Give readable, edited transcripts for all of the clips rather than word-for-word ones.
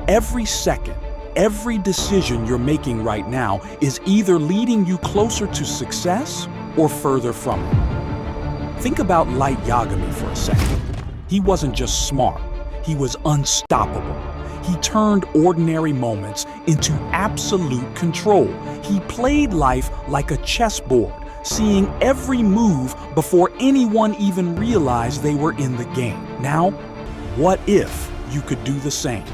Every second, every decision you're making right now is either leading you closer to success or further from it. Think about Light Yagami for a second. He wasn't just smart, he was unstoppable. He turned ordinary moments into absolute control. He played life like a chessboard, seeing every move before anyone even realized they were in the game. Now, what if you could do the same?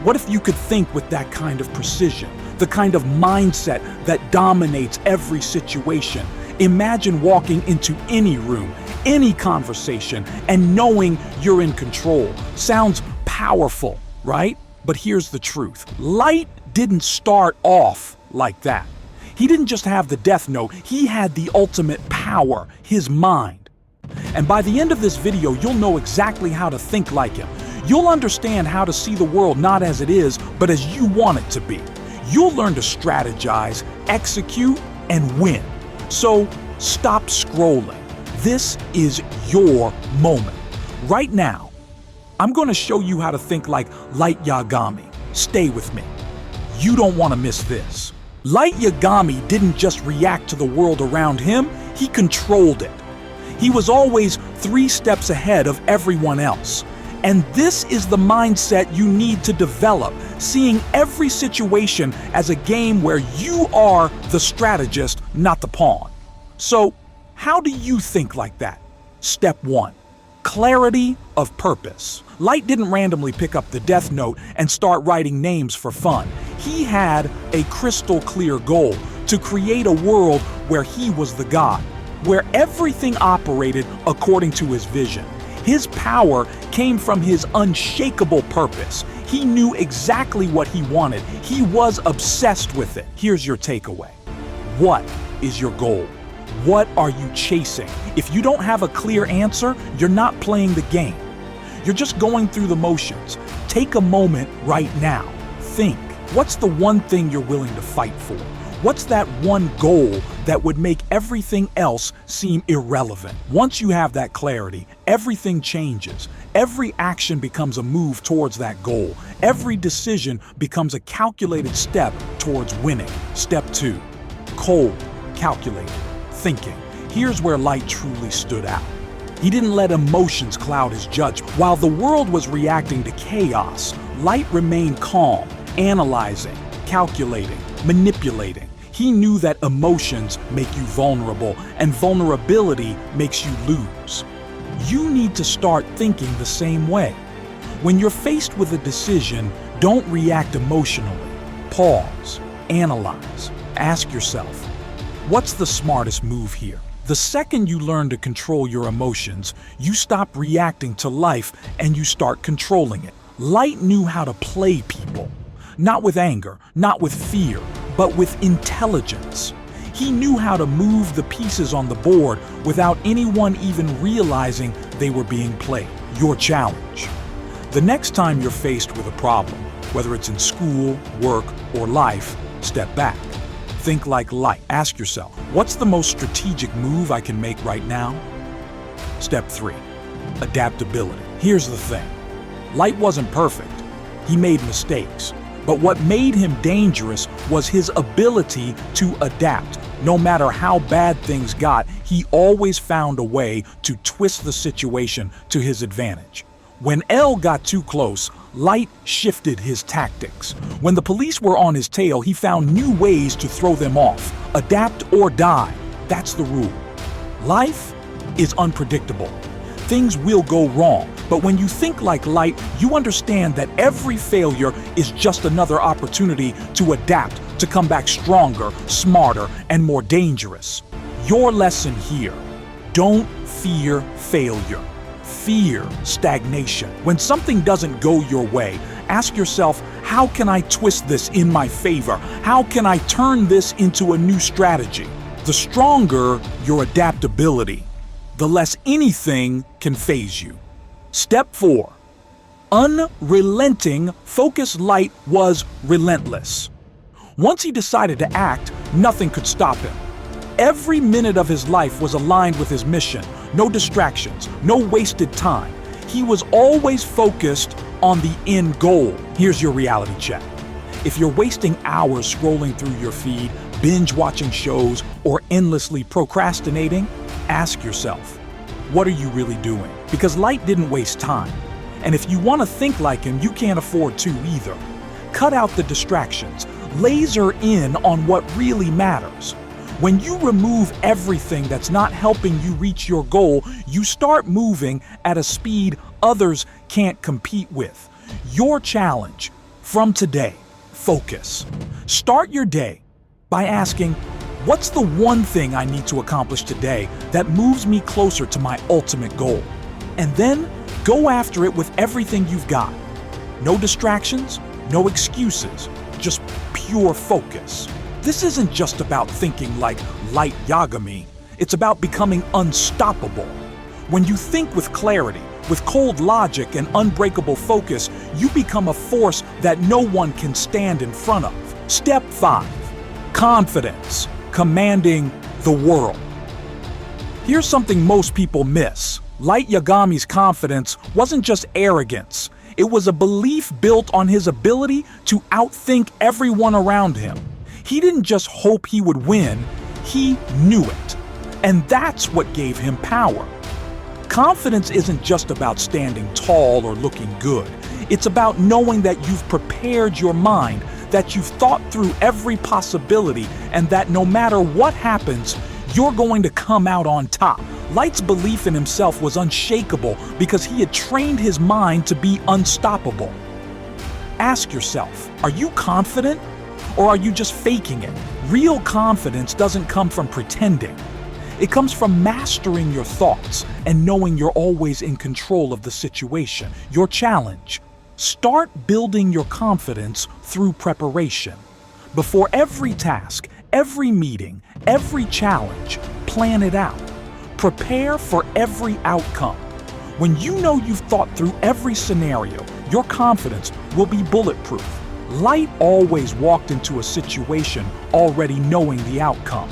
What if you could think with that kind of precision, the kind of mindset that dominates every situation? Imagine walking into any room, any conversation, and knowing you're in control. Sounds powerful, right? But here's the truth. Light didn't start off like that. He didn't just have the death note, he had the ultimate power, his mind. And by the end of this video, you'll know exactly how to think like him. You'll understand how to see the world not as it is, but as you want it to be. You'll learn to strategize, execute, and win. So stop scrolling. This is your moment. Right now, I'm going to show you how to think like Light Yagami. Stay with me. You don't want to miss this. Light Yagami didn't just react to the world around him, he controlled it. He was always 3 steps ahead of everyone else. And this is the mindset you need to develop, seeing every situation as a game where you are the strategist, not the pawn. So, how do you think like that? Step 1. Clarity of purpose. Light didn't randomly pick up the death note and start writing names for fun. He had a crystal clear goal to create a world where he was the god, where everything operated according to his vision. His power came from his unshakable purpose. He knew exactly what he wanted. He was obsessed with it. Here's your takeaway. What is your goal? What are you chasing? If you don't have a clear answer, you're not playing the game. You're just going through the motions. Take a moment right now. Think, what's the one thing you're willing to fight for? What's that one goal that would make everything else seem irrelevant? Once you have that clarity, everything changes. Every action becomes a move towards that goal. Every decision becomes a calculated step towards winning. Step 2, cold, calculated, thinking. Here's where Light truly stood out. He didn't let emotions cloud his judgment. While the world was reacting to chaos, Light remained calm, analyzing, calculating, manipulating. He knew that emotions make you vulnerable, and vulnerability makes you lose. You need to start thinking the same way. When you're faced with a decision, don't react emotionally. Pause, analyze, ask yourself, what's the smartest move here? The second you learn to control your emotions, you stop reacting to life and you start controlling it. Light knew how to play people. Not with anger, not with fear, but with intelligence. He knew how to move the pieces on the board without anyone even realizing they were being played. Your challenge. The next time you're faced with a problem, whether it's in school, work, or life, step back. Think like Light. Ask yourself, what's the most strategic move I can make right now? Step 3, adaptability. Here's the thing. Light wasn't perfect. He made mistakes. But what made him dangerous was his ability to adapt. No matter how bad things got, he always found a way to twist the situation to his advantage. When L got too close, Light shifted his tactics. When the police were on his tail, he found new ways to throw them off. Adapt or die. That's the rule. Life is unpredictable. Things will go wrong. But when you think like Light, you understand that every failure is just another opportunity to adapt, to come back stronger, smarter, and more dangerous. Your lesson here: don't fear failure. Fear stagnation. When something doesn't go your way, ask yourself, how can I twist this in my favor? How can I turn this into a new strategy? The stronger your adaptability, the less anything can faze you. Step 4. Unrelenting focus. Light was relentless. Once he decided to act, nothing could stop him. Every minute of his life was aligned with his mission. No distractions, no wasted time. He was always focused on the end goal. Here's your reality check. If you're wasting hours scrolling through your feed, binge watching shows, or endlessly procrastinating, ask yourself, what are you really doing? Because Light didn't waste time. And if you want to think like him, you can't afford to either. Cut out the distractions. Laser in on what really matters. When you remove everything that's not helping you reach your goal, you start moving at a speed others can't compete with. Your challenge from today, focus. Start your day by asking, what's the one thing I need to accomplish today that moves me closer to my ultimate goal? And then go after it with everything you've got. No distractions, no excuses, just pure focus. This isn't just about thinking like Light Yagami. It's about becoming unstoppable. When you think with clarity, with cold logic and unbreakable focus, you become a force that no one can stand in front of. Step 5. Confidence. Commanding the world. Here's something most people miss. Light Yagami's confidence wasn't just arrogance. It was a belief built on his ability to outthink everyone around him. He didn't just hope he would win, he knew it. And that's what gave him power. Confidence isn't just about standing tall or looking good. It's about knowing that you've prepared your mind, that you've thought through every possibility, and that no matter what happens, you're going to come out on top. Light's belief in himself was unshakable because he had trained his mind to be unstoppable. Ask yourself, are you confident? Or are you just faking it? Real confidence doesn't come from pretending. It comes from mastering your thoughts and knowing you're always in control of the situation. Your challenge: start building your confidence through preparation. Before every task, every meeting, every challenge, plan it out. Prepare for every outcome. When you know you've thought through every scenario, your confidence will be bulletproof. Light always walked into a situation already knowing the outcome.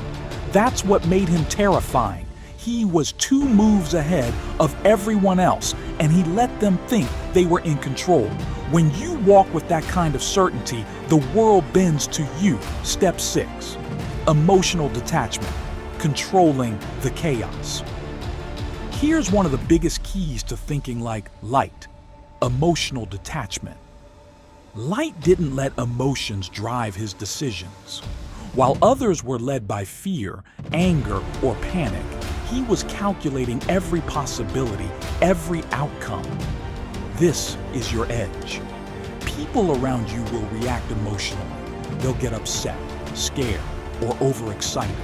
That's what made him terrifying. He was 2 moves ahead of everyone else, and he let them think they were in control. When you walk with that kind of certainty, the world bends to you. Step 6. Emotional detachment. Controlling the chaos. Here's one of the biggest keys to thinking like Light: emotional detachment. Light didn't let emotions drive his decisions. While others were led by fear, anger, or panic, he was calculating every possibility, every outcome. This is your edge. People around you will react emotionally. They'll get upset, scared, or overexcited.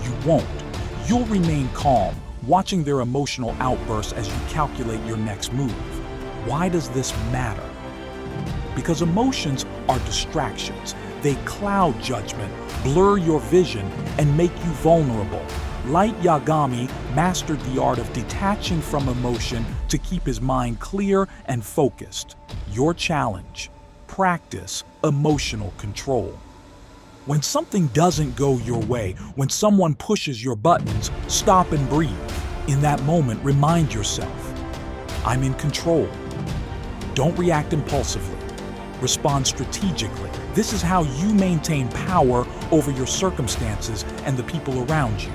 You won't. You'll remain calm, watching their emotional outbursts as you calculate your next move. Why does this matter? Because emotions are distractions. They cloud judgment, blur your vision, and make you vulnerable. Light Yagami mastered the art of detaching from emotion to keep his mind clear and focused. Your challenge: practice emotional control. When something doesn't go your way, when someone pushes your buttons, stop and breathe. In that moment, remind yourself, I'm in control. Don't react impulsively. Respond strategically. This is how you maintain power over your circumstances and the people around you.